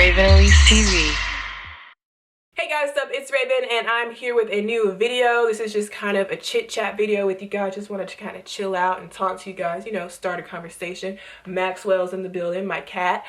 Raven Elise TV. Hey guys, what's up? It's Raven and I'm here with a new video. This is just kind of a chit chat video with you guys. Just wanted to kind of chill out and talk to you guys, start a conversation. Maxwell's in the building, my cat.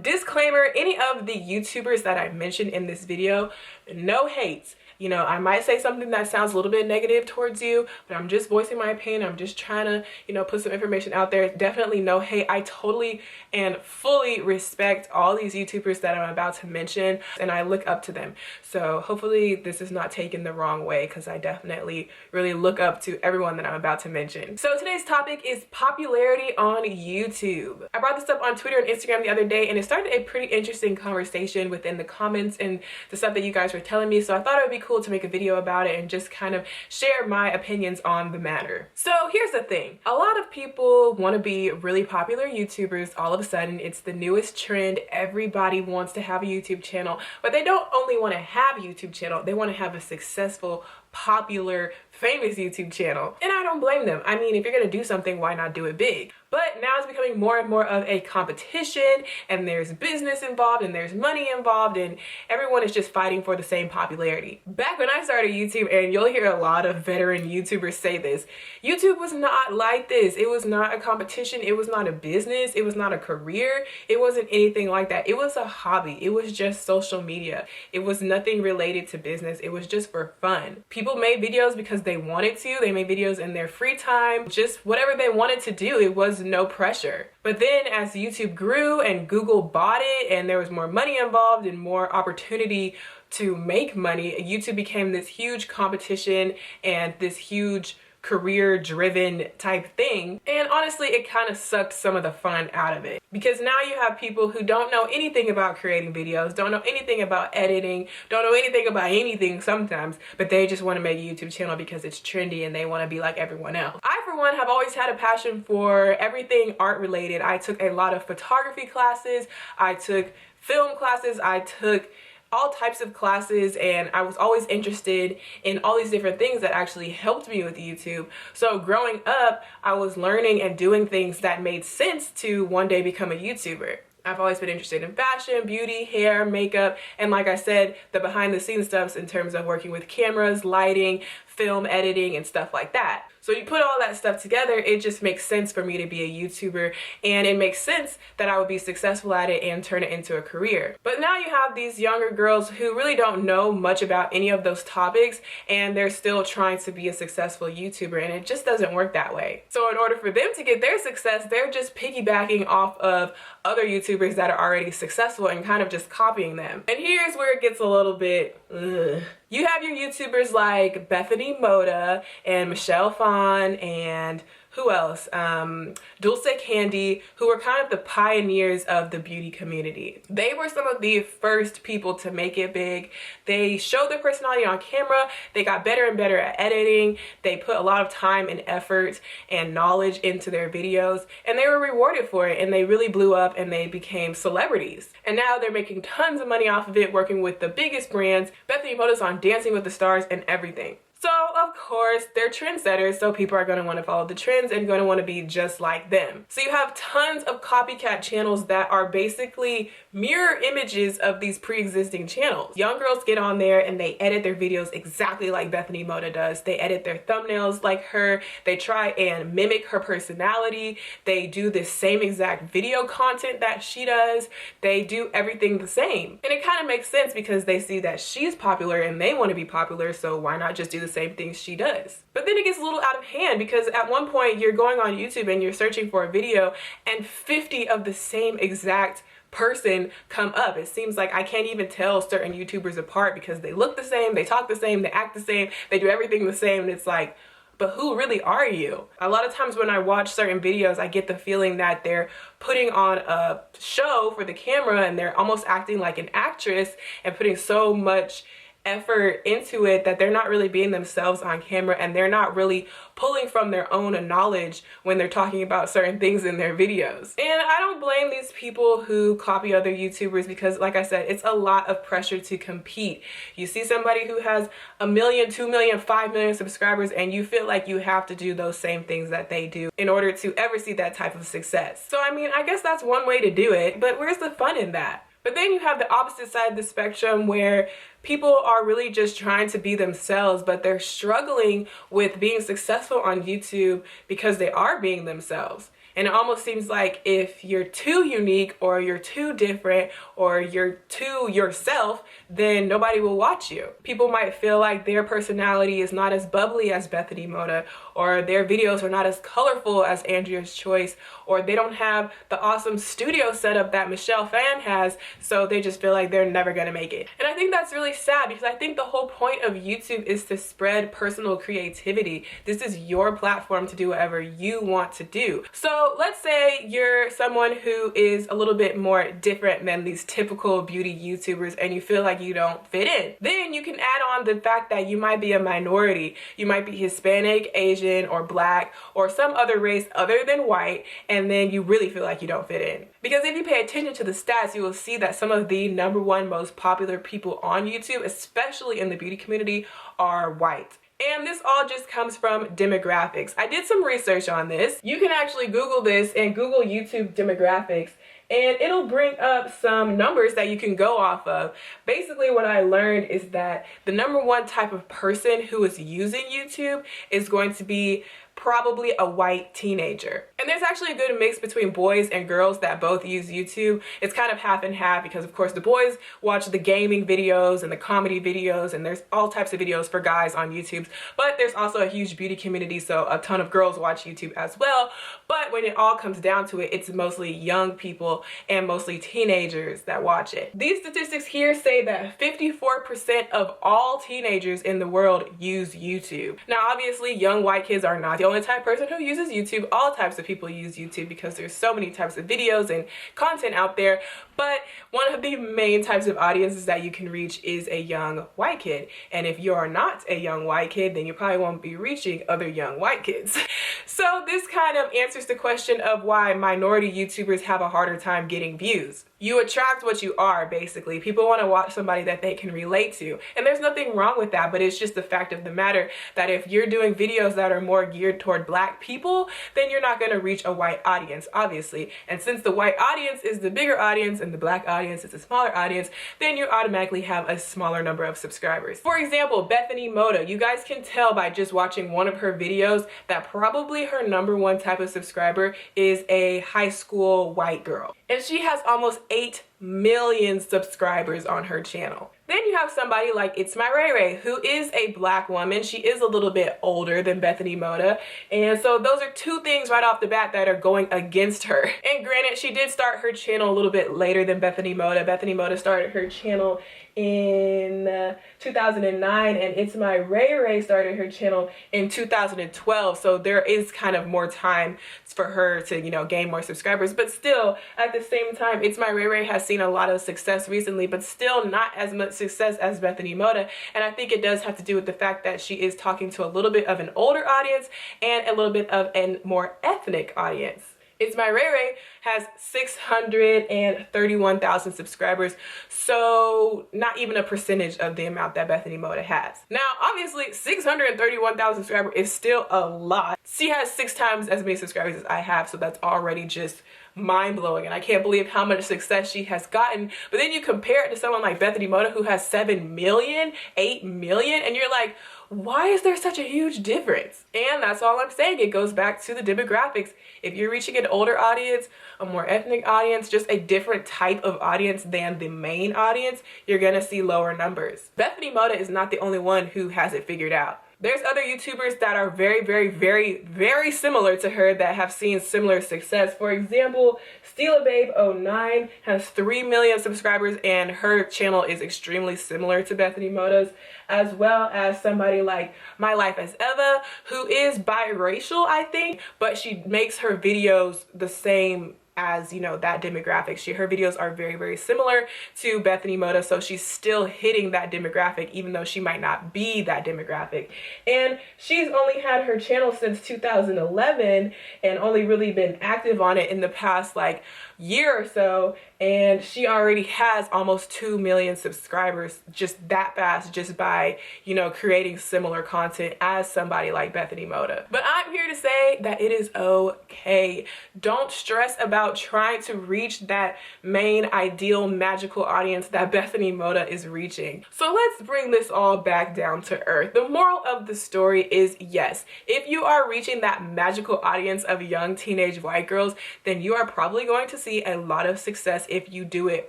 Disclaimer, any of the YouTubers that I mentioned in this video, no hate. I might say something that sounds a little bit negative towards you, but I'm just voicing my opinion. I'm just trying to, put some information out there. Definitely no hate. I totally and fully respect all these YouTubers that I'm about to mention, and I look up to them. So hopefully this is not taken the wrong way, because I definitely really look up to everyone that I'm about to mention. So today's topic is popularity on YouTube. I brought this up on Twitter and Instagram the other day, and it started a pretty interesting conversation within the comments and the stuff that you guys were telling me. So I thought it would be cool to make a video about it and just kind of share my opinions on the matter. So here's the thing. A lot of people want to be really popular YouTubers. All of a sudden, it's the newest trend. Everybody wants to have a YouTube channel, but they don't only want to have a YouTube channel, they want to have a successful, popular, famous YouTube channel. And I don't blame them. I mean, if you're gonna do something, why not do it big? But now it's becoming more and more of a competition, and there's business involved, and there's money involved, and everyone is just fighting for the same popularity. Back when I started YouTube, and you'll hear a lot of veteran YouTubers say this, YouTube was not like this. It was not a competition. It was not a business. It was not a career. It wasn't anything like that. It was a hobby. It was just social media. It was nothing related to business. It was just for fun. People made videos because they wanted to. They made videos in their free time, just whatever they wanted to do. It was no pressure. But then as YouTube grew and Google bought it and there was more money involved and more opportunity to make money, YouTube became this huge competition and this huge career-driven type thing. And honestly, it kind of sucked some of the fun out of it, because now you have people who don't know anything about creating videos, don't know anything about editing, don't know anything about anything sometimes, but they just want to make a YouTube channel because it's trendy and they want to be like everyone else. I, for one, have always had a passion for everything art related. I took a lot of photography classes, I took film classes, I took all types of classes, and I was always interested in all these different things that actually helped me with YouTube. So growing up, I was learning and doing things that made sense to one day become a YouTuber. I've always been interested in fashion, beauty, hair, makeup, and like I said, the behind the scenes stuff in terms of working with cameras, lighting, film editing, and stuff like that. So you put all that stuff together, it just makes sense for me to be a YouTuber, and it makes sense that I would be successful at it and turn it into a career. But now you have these younger girls who really don't know much about any of those topics, and they're still trying to be a successful YouTuber, and it just doesn't work that way. So in order for them to get their success, they're just piggybacking off of other YouTubers that are already successful and kind of just copying them. And here's where it gets a little bit, You have your YouTubers like Bethany Mota and Michelle Phan and who else? Dulce Candy, who were kind of the pioneers of the beauty community. They were some of the first people to make it big. They showed their personality on camera. They got better and better at editing. They put a lot of time and effort and knowledge into their videos, and they were rewarded for it, and they really blew up and they became celebrities. And now they're making tons of money off of it, working with the biggest brands. Bethany Mota's on Dancing with the Stars and everything. So, of course, they're trendsetters, so people are going to want to follow the trends and going to want to be just like them. So you have tons of copycat channels that are basically mirror images of these pre-existing channels. Young girls get on there and they edit their videos exactly like Bethany Mota does. They edit their thumbnails like her. They try and mimic her personality. They do the same exact video content that she does. They do everything the same. And it kind of makes sense because they see that she's popular and they want to be popular, so why not just do the same things she does? But then it gets a little out of hand, because at one point you're going on YouTube and you're searching for a video and 50 of the same exact person come up. It seems like I can't even tell certain YouTubers apart because they look the same, they talk the same, they act the same, they do everything the same, and it's like, but who really are you? A lot of times when I watch certain videos, I get the feeling that they're putting on a show for the camera and they're almost acting like an actress and putting so much effort into it that they're not really being themselves on camera, and they're not really pulling from their own knowledge when they're talking about certain things in their videos. And I don't blame these people who copy other YouTubers, because like I said, it's a lot of pressure to compete. You see somebody who has 1 million, 2 million, 5 million subscribers, and you feel like you have to do those same things that they do in order to ever see that type of success. So I mean, I guess that's one way to do it, but where's the fun in that? But then you have the opposite side of the spectrum where people are really just trying to be themselves, but they're struggling with being successful on YouTube because they are being themselves. And it almost seems like if you're too unique or you're too different or you're too yourself, then nobody will watch you. People might feel like their personality is not as bubbly as Bethany Mota, or their videos are not as colorful as Andrea's Choice, or they don't have the awesome studio setup that Michelle Phan has, so they just feel like they're never gonna make it. And I think that's really sad because I think the whole point of YouTube is to spread personal creativity. This is your platform to do whatever you want to do. So let's say you're someone who is a little bit more different than these typical beauty YouTubers and you feel like you don't fit in. Then you can add on the fact that you might be a minority. You might be Hispanic, Asian, or Black, or some other race other than white, and then you really feel like you don't fit in. Because if you pay attention to the stats, you will see that some of the #1 most popular people on YouTube, especially in the beauty community, are white. And this all just comes from demographics. I did some research on this. You can actually Google this and Google YouTube demographics, and it'll bring up some numbers that you can go off of. Basically, what I learned is that the #1 type of person who is using YouTube is going to be probably a white teenager. And there's actually a good mix between boys and girls that both use YouTube. It's kind of half and half because of course the boys watch the gaming videos and the comedy videos, and there's all types of videos for guys on YouTube, but there's also a huge beauty community, so a ton of girls watch YouTube as well. But when it all comes down to it, it's mostly young people and mostly teenagers that watch it. These statistics here say that 54% of all teenagers in the world use YouTube. Now obviously young white kids are not the only type of person who uses YouTube. All types of people use YouTube because there's so many types of videos and content out there. But one of the main types of audiences that you can reach is a young white kid. And if you're not a young white kid, then you probably won't be reaching other young white kids. So this kind of answers the question of why minority YouTubers have a harder time getting views. You attract what you are, basically. People want to watch somebody that they can relate to. And there's nothing wrong with that, but it's just the fact of the matter that if you're doing videos that are more geared toward Black people, then you're not going to reach a white audience, obviously. And since the white audience is the bigger audience and the Black audience is a smaller audience, then you automatically have a smaller number of subscribers. For example, Bethany Mota, you guys can tell by just watching one of her videos that probably her #1 type of subscriber is a high school white girl. And she has almost 8 million subscribers on her channel. Then you have somebody like It's My Ray Ray, who is a Black woman. She is a little bit older than Bethany Mota. And so those are two things right off the bat that are going against her. And granted, she did start her channel a little bit later than Bethany Mota. Bethany Mota started her channel in 2009, and It's My Ray Ray started her channel in 2012. So there is kind of more time for her to, you know, gain more subscribers. But still, at the same time, It's My Ray Ray has seen a lot of success recently, but still not as much success as Bethany Mota. And I think it does have to do with the fact that she is talking to a little bit of an older audience and a little bit of a more ethnic audience. It's My Ray Ray has 631,000 subscribers, so not even a percentage of the amount that Bethany Mota has. Now, obviously, 631,000 subscribers is still a lot. She has 6 times as many subscribers as I have, so that's already just mind-blowing, and I can't believe how much success she has gotten. But then you compare it to someone like Bethany Mota who has 7 million, 8 million, and you're like, why is there such a huge difference? And that's all I'm saying. It goes back to the demographics. If you're reaching an older audience, a more ethnic audience, just a different type of audience than the main audience, you're gonna see lower numbers. Bethany Mota is not the only one who has it figured out. There's other YouTubers that are very similar to her that have seen similar success. For example, SteelaBabe09 has 3 million subscribers, and her channel is extremely similar to Bethany Mota's, as well as somebody like My Life as Eva, who is biracial, I think, but she makes her videos the same as, you know, that demographic. Her videos are very similar to Bethany Mota, so she's still hitting that demographic even though she might not be that demographic. And she's only had her channel since 2011 and only really been active on it in the past like year or so, and she already has almost 2 million subscribers just that fast, just by, you know, creating similar content as somebody like Bethany Mota. But I'm here to say that it is okay. Don't stress about about trying to reach that main ideal magical audience that Bethany Mota is reaching. So let's bring this all back down to earth. The moral of the story is yes, if you are reaching that magical audience of young teenage white girls, then you are probably going to see a lot of success if you do it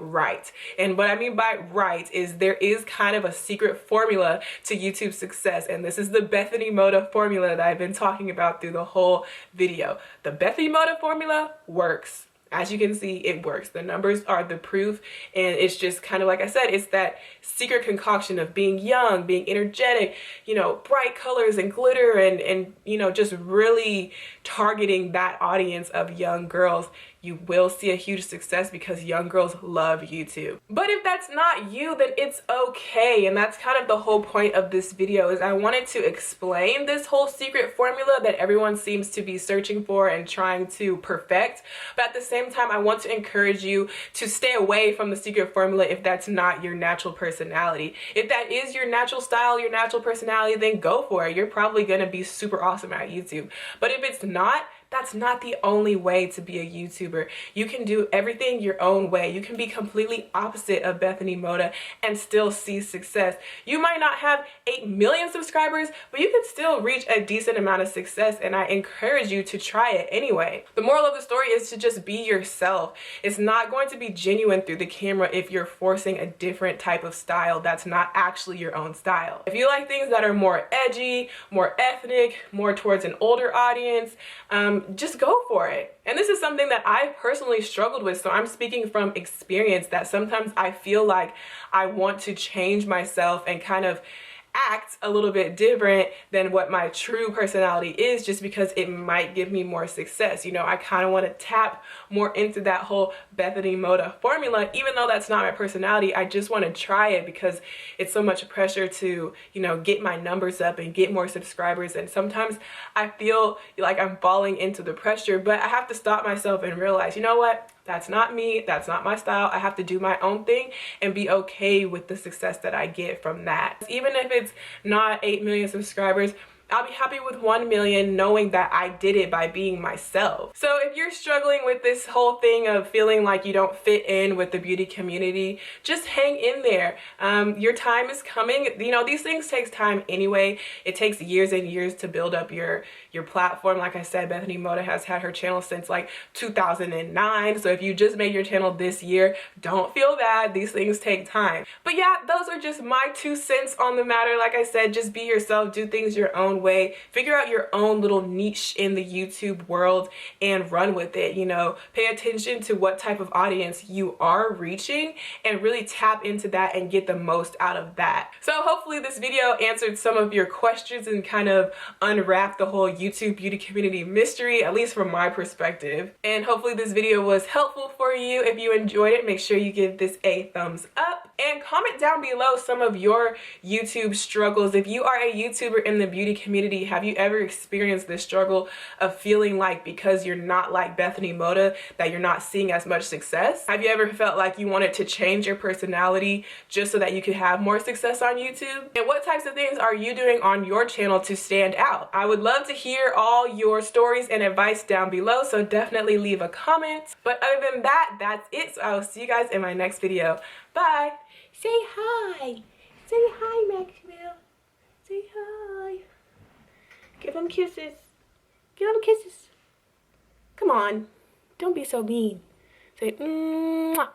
right. And what I mean by right is there is kind of a secret formula to YouTube success, and this is the Bethany Mota formula that I've been talking about through the whole video. The Bethany Mota formula works. As you can see, it works. The numbers are the proof, and it's just kind of like I said, it's that secret concoction of being young, being energetic, you know, bright colors and glitter, and you know, just really targeting that audience of young girls. You will see a huge success because young girls love YouTube. But if that's not you, then it's okay. And that's kind of the whole point of this video, is I wanted to explain this whole secret formula that everyone seems to be searching for and trying to perfect. But at the same time, I want to encourage you to stay away from the secret formula if that's not your natural personality. If that is your natural style, your natural personality, then go for it. You're probably gonna be super awesome at YouTube. But if it's not, that's not the only way to be a YouTuber. You can do everything your own way. You can be completely opposite of Bethany Mota and still see success. You might not have 8 million subscribers, but you can still reach a decent amount of success, and I encourage you to try it anyway. The moral of the story is to just be yourself. It's not going to be genuine through the camera if you're forcing a different type of style that's not actually your own style. If you like things that are more edgy, more ethnic, more towards an older audience, just go for it. And this is something that I personally struggled with, so I'm speaking from experience that sometimes I feel like I want to change myself and kind of act a little bit different than what my true personality is, just because it might give me more success. You know, I kind of want to tap more into that whole Bethany Mota formula, even though that's not my personality. I just want to try it because it's so much pressure to, you know, get my numbers up and get more subscribers. And sometimes I feel like I'm falling into the pressure, but I have to stop myself and realize, you know what? That's not me. That's not my style. I have to do my own thing and be okay with the success that I get from that. Even if it's not 8 million subscribers, I'll be happy with 1 million knowing that I did it by being myself. So if you're struggling with this whole thing of feeling like you don't fit in with the beauty community, just hang in there. Your time is coming. You know, these things take time anyway. It takes years and years to build up your platform. Like I said, Bethany Mota has had her channel since like 2009. So if you just made your channel this year, don't feel bad. These things take time. But yeah, those are just my 2 cents on the matter. Like I said, just be yourself, do things your own way, figure out your own little niche in the YouTube world and run with it. You know, pay attention to what type of audience you are reaching and really tap into that and get the most out of that. So hopefully this video answered some of your questions and kind of unwrapped the whole YouTube beauty community mystery, at least from my perspective. And hopefully this video was helpful for you. If you enjoyed it, make sure you give this a thumbs up and comment down below some of your YouTube struggles. If you are a YouTuber in the beauty community, have you ever experienced this struggle of feeling like because you're not like Bethany Mota that you're not seeing as much success? Have you ever felt like you wanted to change your personality just so that you could have more success on YouTube? And what types of things are you doing on your channel to stand out? I would love to hear all your stories and advice down below, so definitely leave a comment. But other than that, that's it. So I will see you guys in my next video. Bye. Say hi. Say hi, Maxwell. Say hi. Give them kisses. Give them kisses. Come on. Don't be so mean. Say mwah.